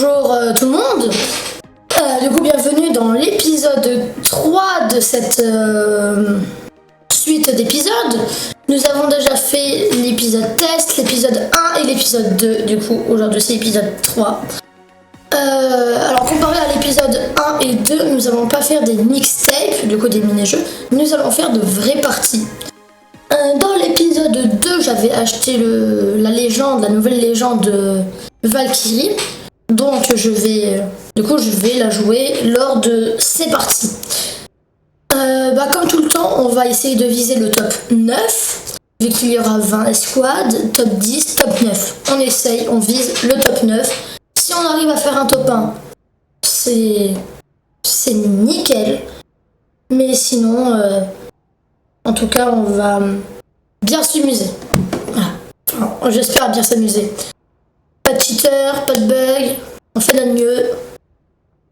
Bonjour tout le monde. Du coup, bienvenue dans l'épisode 3 de cette suite d'épisodes. Nous avons déjà fait l'épisode test, l'épisode 1 et l'épisode 2. Du coup, aujourd'hui c'est l'épisode 3. Alors, comparé à l'épisode 1 et 2, nous allons pas faire des mixtapes, du coup des mini-jeux. Nous allons faire de vraies parties. Dans l'épisode 2, j'avais acheté la nouvelle légende de Valkyrie. Donc je vais la jouer lors de ces parties. Comme tout le temps, on va essayer de viser le top 9. Vu qu'il y aura 20 escouades, top 10, top 9. On essaye, on vise le top 9. Si on arrive à faire un top 1, c'est nickel. Mais sinon, en tout cas, on va bien s'amuser. Voilà. Enfin, j'espère bien s'amuser. Pas de cheater, pas de bug, on fait notre mieux.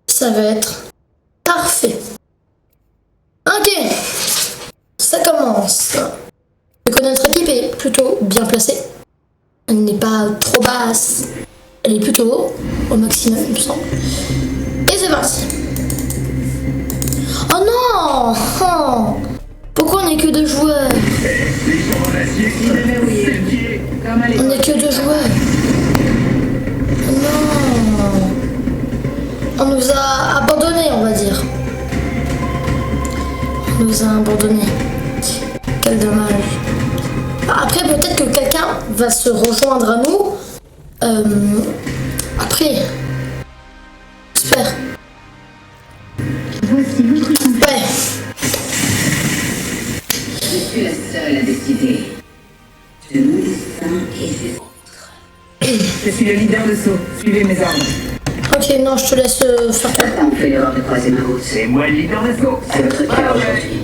Ça va être parfait. Ok, ça commence. Je connais notre équipe est plutôt bien placée. Elle n'est pas trop basse. Elle est plutôt haut, au maximum, il me semble. Et c'est parti. Oh non! Oh, pourquoi on n'est que 2 joueurs? On n'est que 2 joueurs. Non. On nous a abandonnés, on va dire. On nous a abandonnés. Quel dommage. Après, peut-être que quelqu'un va se rejoindre à nous. Après. J'espère. Ouais. Je suis la seule à décider de mon destin et du vôtre. Je suis le leader de saut. Suivez mes ordres. Ok, non, je te laisse faire ton. Certains ont fait l'erreur de croiser ma route. C'est moi le leader de saut. C'est votre cas aujourd'hui.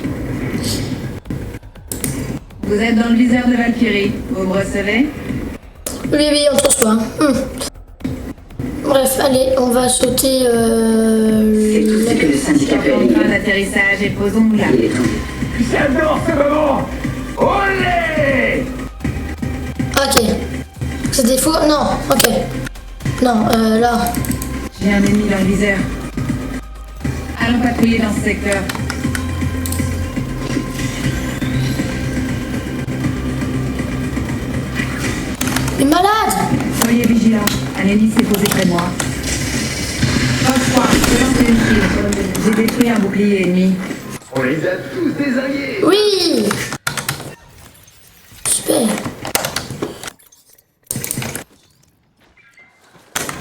Vous êtes dans le viseur de Valkyrie. Vous me recevez? Oui, on te reçoit. Bref, allez, on va sauter. C'est tout ce que le syndicat peut Point éliminer. d'atterrissage et posons-nous là. Il est tombé. J'adore ce moment. Olé! Ok. C'est des faux? Non, ok. Non, là. J'ai un ennemi dans le viseur. Allons patrouiller dans ce secteur. Une malade! Soyez vigilants. Un ennemi s'est posé près de moi. Passe-moi, je lance une file. J'ai détruit un bouclier ennemi. On les a tous désingués. Oui! Super.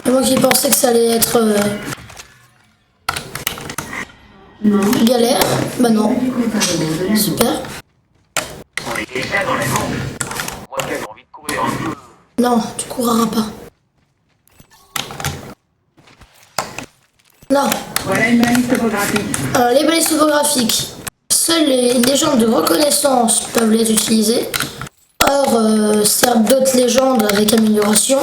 Et moi qui pensais que ça allait être galère. Bah non. Super. On est déjà dans la bombe. Moi qui avais envie de courir un peu. Non, tu courras pas. Non. Voilà une balise topographique. Alors, les balises topographiques, seules les légendes de reconnaissance peuvent les utiliser. Or, certes, d'autres légendes avec amélioration.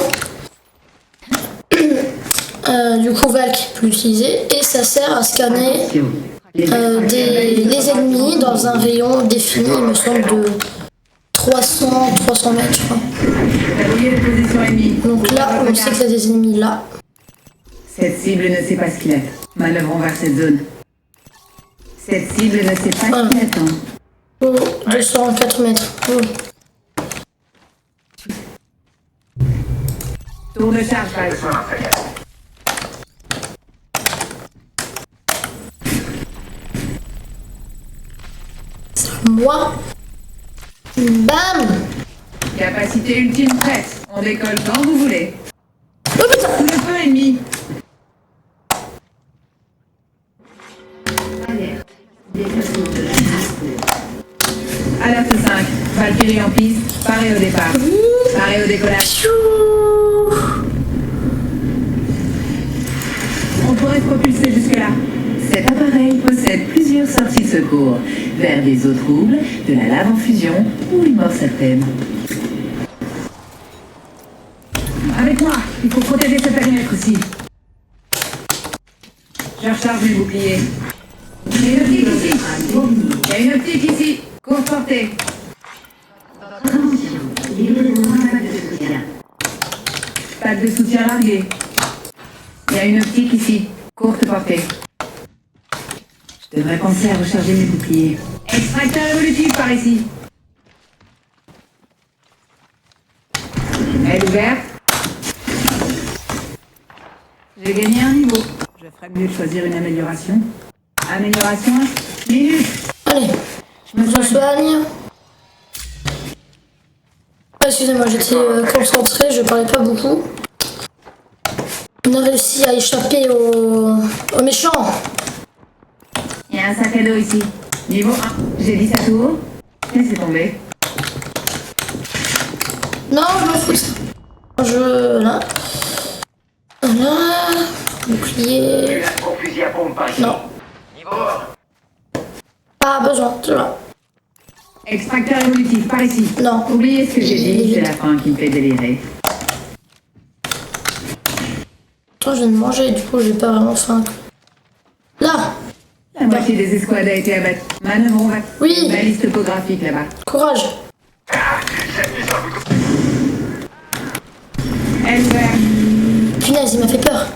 Du coup, Valk peut l'utiliser. Et ça sert à scanner les ennemis dans un rayon défini, il me semble, de 300 mètres, je crois. Patrouillez les positions ennemies. Donc là, on sait qu'il y a des ennemis là. Cette cible ne sait pas ce qu'il est. Manœuvrons vers cette zone. Cette cible ne sait pas ce qu'il attend. Oh, 204 mètres. Oh. Tour de charge, Valk. Moi. Bam! Capacité ultime prête. On décolle quand vous voulez. Oh putain! Sous le feu ennemi. Alerte 5. Valkyrie en piste. Paré au départ. Paré au décollage. Piou. On pourrait propulser jusque-là. Cet appareil possède plusieurs sorties de secours vers des eaux troubles, de la lave en fusion ou une mort certaine. Avec moi, il faut protéger ce périmètre aussi. Je recharge mes boucliers. Il y a une optique ici. Il y a une optique ici. Course portée. Pack de soutien largué. Il y a une optique ici, courte portée. Je devrais penser à recharger mes boucliers. Extracteur évolutif par ici. Elle est ouverte. J'ai gagné un niveau. Je ferais mieux de choisir une amélioration. Amélioration, minute. Allez, je me soigne. Ah, excusez-moi, j'étais concentrée, je parlais pas beaucoup. On a réussi à échapper aux méchants. Il y a un sac à dos ici. Niveau 1. J'ai dit ça tout haut. Laissez tomber. Non, je m'en fous de ça. Là. Voilà. Bouclier. Là, pour fusil à pompe par ici. Non. Niveau 1. Pas besoin, tu vois. Extracteur évolutif par ici. Non. Oubliez ce que j'ai dit, c'est la fin qui me fait délirer. Attends, je viens de manger, du coup, j'ai pas vraiment faim. Là. La moitié des escouades a été abattue. Manœuvrons va. Oui. Balise topographique là-bas. Courage. Elle ouverte. Punaise, il m'a fait peur.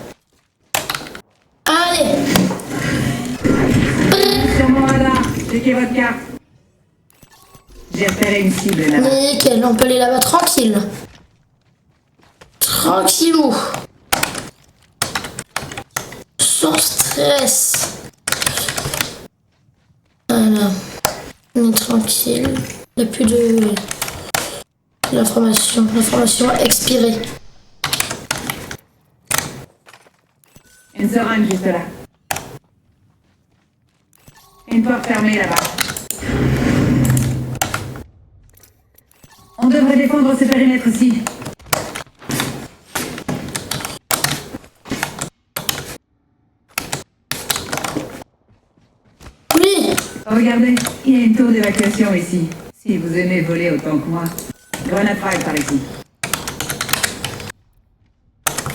Allez. Sur mon radar. Checkez votre carte. J'ai repéré une cible là-bas. Nickel, on peut aller là-bas tranquille. Tranquillou. Sans stress. Voilà. On est tranquille. Il n'y a plus de... L'information. L'information expirée. Une seringue juste là. Une porte fermée là-bas. On devrait défendre ce périmètre-ci. Oui. Regardez, il y a une tour d'évacuation ici. Si vous aimez voler autant que moi. Grenade frag par ici.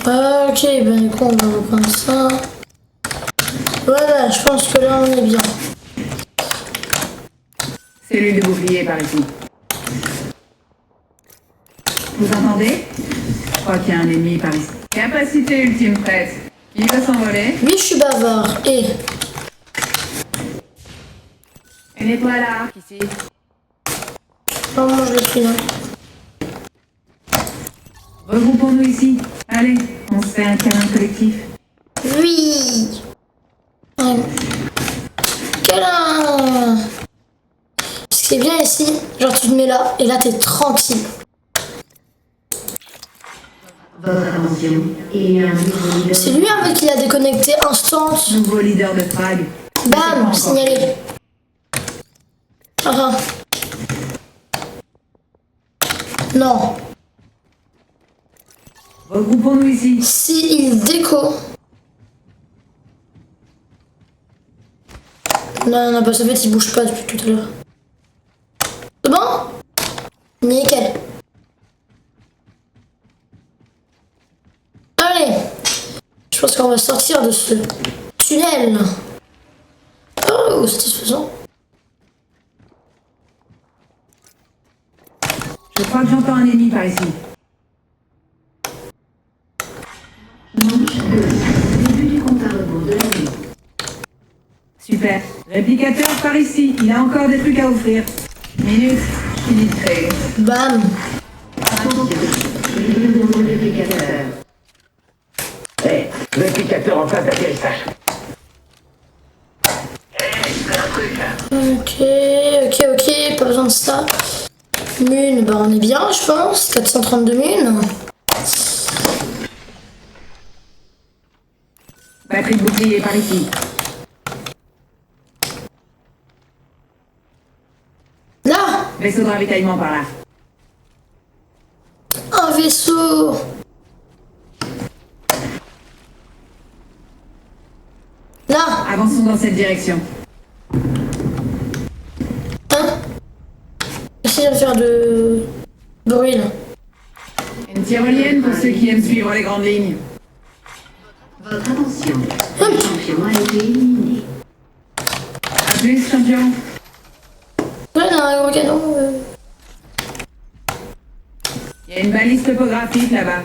Ok, ben du coup on va reprendre ça. Voilà, je pense que là on est bien. Cellule de bouclier par ici. Vous entendez? Je crois qu'il y a un ennemi par ici. Capacité ultime prête. Il va s'envoler. Oui, je suis bavard. Et Une étoile à arc ici. on mange le prix là. Regroupons-nous ici. Allez, on se fait un câlin collectif. Oui. Ouais. Câlin. Ce qui est bien ici, genre tu te mets là et là t'es tranquille. Votre attention, il y a un nouveau leader. C'est lui avec qui a déconnecté instant. Nouveau leader de frag. Bam, signalé. Ah. Non. Regroupons-nous ici. Si il déco. Non, non, parce qu'en fait il bouge pas depuis tout à l'heure. C'est bon? Nickel. Allez. Je pense qu'on va sortir de ce tunnel. Oh, satisfaisant. Je crois que j'entends un ennemi par ici. Manche 2. Début du compte à rebours de la nuit. Super. Réplicateur par ici. Il a encore des trucs à offrir. Minute. Fini de créer. Bam. Attention, leader de réplicateur. Hé, réplicateur en face d'atterrissage. Hé, c'est un truc là. Ok, pas besoin de ça. Mune, bah on est bien, je pense. 432 munes. Batterie de bouclier par ici. Là, Vaisseau de ravitaillement par là. un vaisseau. Là, Avançons dans cette direction. hein. Essayez de faire de bruit là. Une tyrolienne pour ceux qui aiment suivre les grandes lignes. Votre attention, le champion a été éliminé. A plus, champion. Ouais, il y a un gros canon. Il y a une balise topographique là-bas.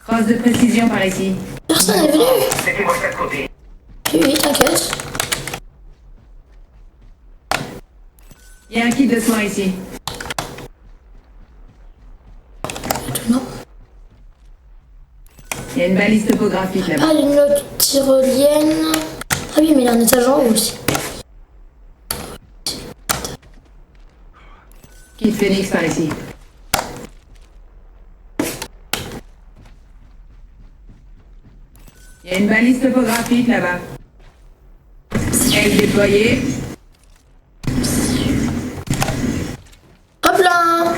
Crosse de précision par ici. Personne n'est venu. Mettez-moi ça de côté. Oui, t'inquiète. Il y a un kit de soins ici. Étonnant. Il y a une balise topographique là-bas. Ah, une autre tyrolienne. Ah oui, mais il y a un étage en haut aussi. Kit Phoenix par ici. Il y a une balise topographique là-bas. Elle déployée. Hop là.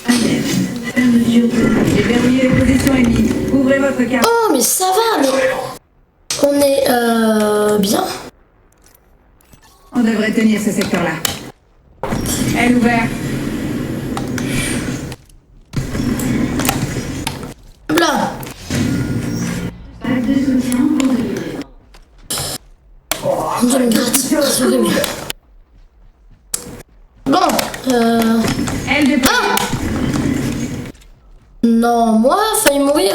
J'ai verrouillé les positions ennemies. Ouvrez votre carte. Oh, mais ça va, mais... On est, bien. On devrait tenir ce secteur-là. Elle ouverte. Hop là. Mon Dieu, me gratte. C'est horrible. Bon, Elle déployée. Non, moi, failli mourir.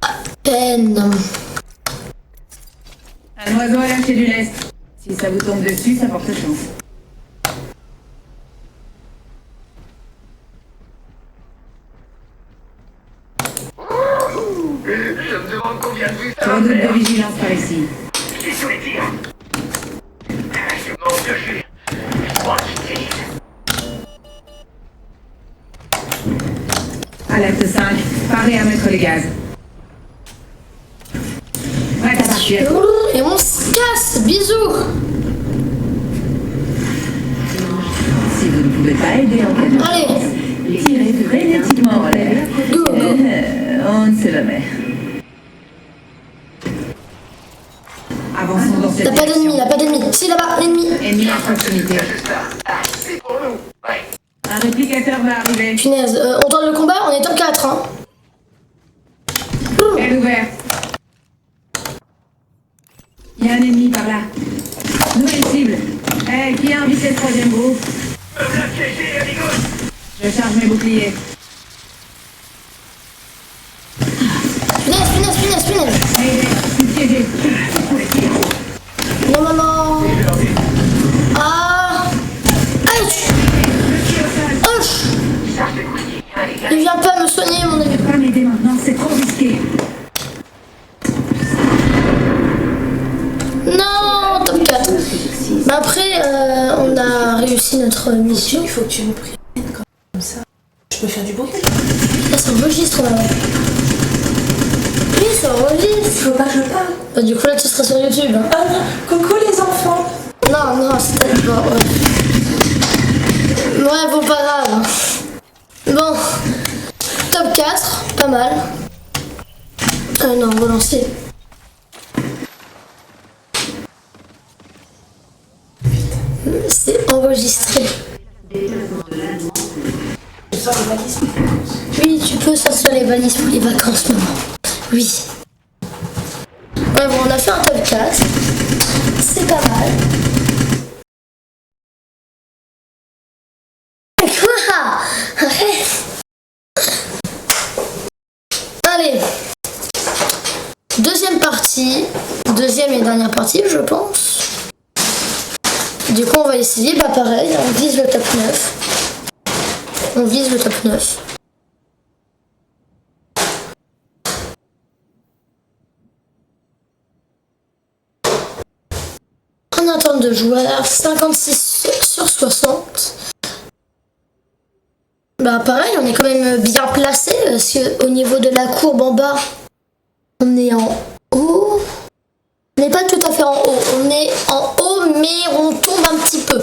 À peine. Un oiseau a lâché du lest. Si ça vous tombe dessus, ça porte chance. Je me demande combien de vues ça va Redoute de faire. vigilance par ici. Je suis sous les tirs. Je manque de jus. Je crois qu'il tire. Alerte 5. Parez à mettre les gaz. Prête à partir. Et on se casse. Bisous. Si vous ne pouvez pas aider en cas de Allez. tirez frénétiquement en l'air. Go, go. On ne sait jamais. Avançons dans cette T'as pas d'ennemi, direction. là, pas d'ennemi. Si, là-bas, l'ennemi. Ennemi en proximité. C'est ça. Ah, c'est pour nous. Ouais. Un réplicateur va arriver. Punaise, on tente le combat, on est top 4, hein. Elle ouverte. Il y a un ennemi par là. Nouvelle cible. Qui a invité le troisième groupe? Me voilà piégé, amigos. Je charge mes boucliers. Punaise. Aidez, je suis piégé. Non, maman. Ah. Ouch. Ouch. Charge les boucliers. Allez, Il vient pas me soigner, mon ami. Pas m'aider maintenant, c'est trop risqué. Non, top 4. Mais après, on a réussi notre mission. Il faut que tu me préviennes comme ça. Je peux faire du bruit. Là, ça enregistre, là. Oui, ça enregistre. Il faut pas que je parle. Bah, du coup, là, tu seras sur YouTube. Hein. Ah non, coucou les enfants. Non, c'est peut-être pas. Ouais, bon, pas grave. Bon, top 4, pas mal. Non, relancer. C'est enregistré. Oui, tu peux sortir les valises pour les vacances, maman. Oui. Ouais, bon, on a fait un top 4. C'est pas mal. Quoi? Arrête. Allez. Deuxième partie. Deuxième et dernière partie, je pense. Du coup, on va essayer. Bah, pareil, on vise le top 9. On vise le top 9. En attente de joueurs, 56 sur 60. Bah pareil, on est quand même bien placé parce qu'au niveau de la courbe en bas, on est en haut. On n'est pas tout à fait en haut, on est en haut mais on tombe un petit peu.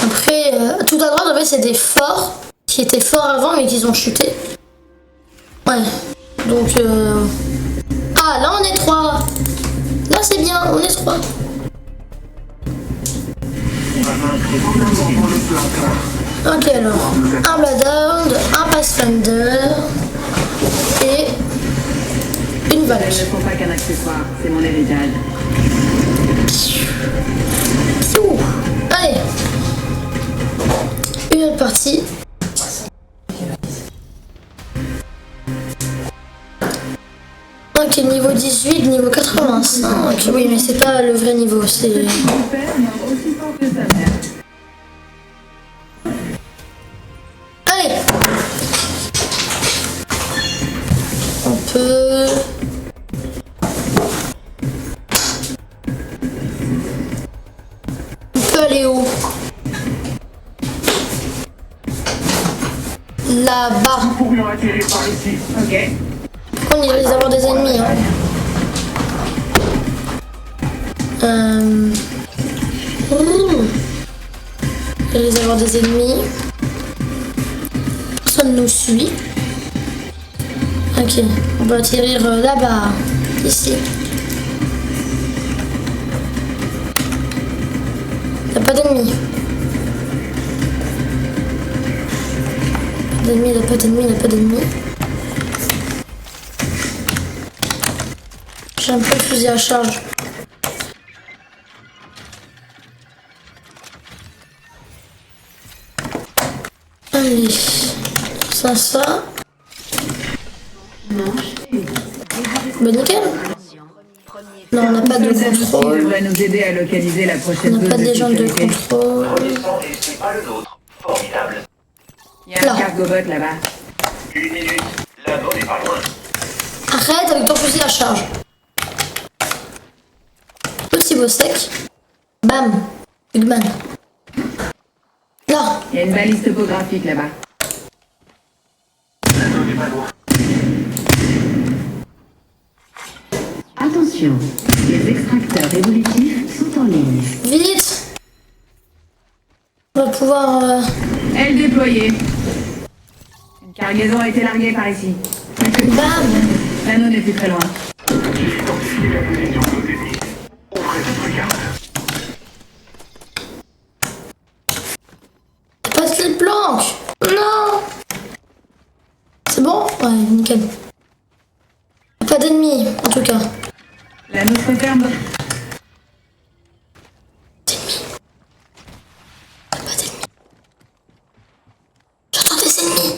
Après, tout à droite en fait c'est des forts qui étaient forts avant mais qui ont chuté. Ouais, donc ah là on est 3. Là c'est bien, on est 3. Ok alors, un Bloodhound, un Pathfinder et une Elles valve. ne sont pas qu'un accessoire, c'est mon héritage. Allez, une autre partie. 18, niveau 85. Ok, oui, mais c'est pas le vrai niveau, c'est... Son père mord aussi fort que sa mère. Allez! On peut... On peut aller où? Là-bas. Nous pourrions atterrir par ici. Ok. On irait les avoir des ennemis. Hein. Il va les avoir des ennemis. Personne nous suit. Ok, on va atterrir là-bas. Ici. Il n'y a pas d'ennemis. Il n'y a pas d'ennemis, il n'y a pas d'ennemis. J'ai un peu le fusil à charge. Allez, ça. Bah nickel. Non, on n'a pas de Qui contrôle. devrait nous aider à localiser la On prochaine n'a zone pas de de légende de sécurité. contrôle. Connaissant et c'est pas le nôtre. Formidable. Il y a Là. un cargobot là-bas. 1 minute. La zone est pas loin. Arrête avec ton fusil à charge. Petit beau sec. Bam. Bigman. Là. Il y a une balise topographique là-bas. La zone est pas loin. Attention, les extracteurs évolutifs sont en ligne. Vite. On va pouvoir... Aile déployée. Une cargaison a été larguée par ici. Bam. L'anneau n'est plus très loin. J'ai identifié la position de nos ennemis. Ouvrez votre garde. Pas de slip planque. Non. C'est bon? Ouais, nickel. Pas d'ennemis, en tout cas. L'anneau se referme. Pas d'ennemis. J'entends des ennemis.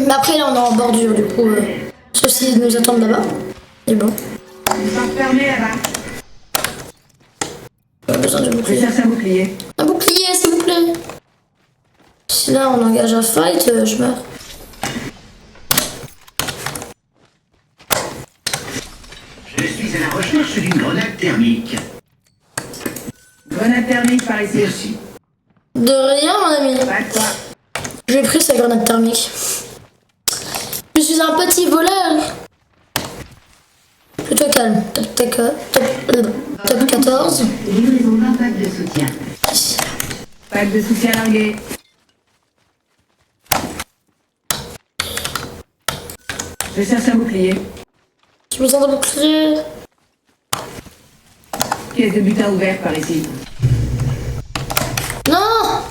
Mais après, là, on est en bordure, du coup. Sauf s'ils nous attendent là-bas. C'est bon. Une porte fermée là-bas. Pas besoin de Je bouclier. cherche un bouclier. Un bouclier, s'il vous plaît. Si là, on engage un fight, je meurs. Je suis à la recherche d'une grenade thermique. Grenade thermique par ici. Merci. De rien, mon ami. Pas de quoi. J'ai pris sa grenade thermique. Je suis un petit voleur. Plutôt calme. Top 14. Livraison d'un pack de soutien. Pack de soutien largué. Je cherche un bouclier. J'ai besoin d'un bouclier. Caisse de butin ouverte par ici. Non.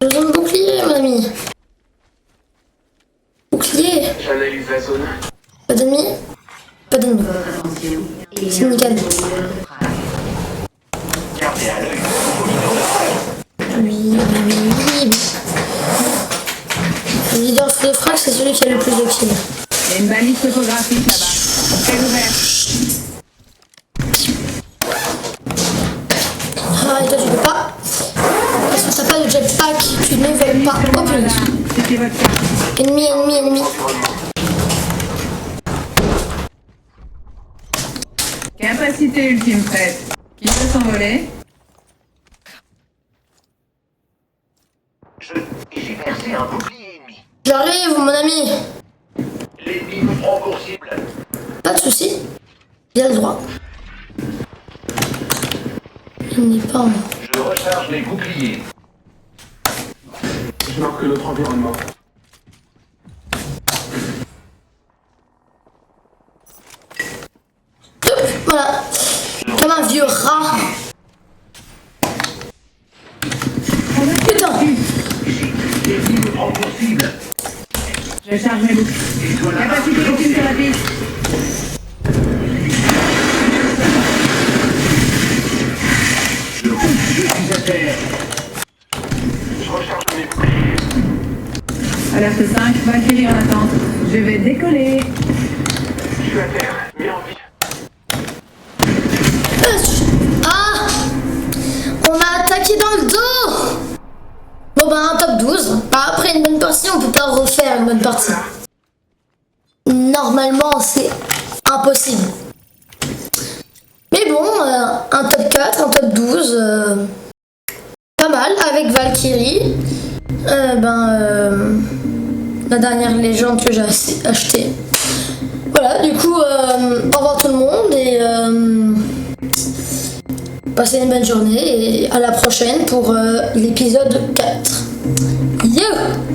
J'ai besoin de bouclier, mon ami. Bouclier. J'analyse la zone. Pas d'ennemis. Pas d'ennemis. Attention. C'est nickel. Gardez à l'œil. Oui. Le leader de frac, c'est celui qui a le plus de kills. Il y a une balise topographique là-bas. Caisse ouverte. Ah, et toi, tu peux pas. Parce que t'as pas de jetpack, tu ne veux pas. Oh, Voilà. putain. C'était votre carte. Ennemi. Capacité ultime prête. Qui peut s'envoler? J'ai percé un bouclier ennemi. J'arrive, mon ami. L'ennemi nous prend pour cible. Pas de soucis. Il a le droit. Il n'est pas en... Je recharge les boucliers. Je marque notre environnement. Voilà. Comme un vieux rat. Putain. L'ennemi nous prend pour cible. Je charge mes boucliers. Et toi là, Capacité ultime sur la piste. je suis à terre. Je recharge mes boucliers. Alerte 5, Valkyrie en attente. Je vais décoller. suis à terre, mais en vie. Ah! On m'a attaqué dans le dos! Bon bah un top 12. Bah, après une bonne partie, on peut pas refaire une bonne partie. Normalement, c'est impossible. Mais bon, un top 4, un top 12, pas mal, avec Valkyrie. La dernière légende que j'ai achetée. Voilà, du coup, au revoir tout le monde et passez une bonne journée et à la prochaine pour l'épisode 4. Yo!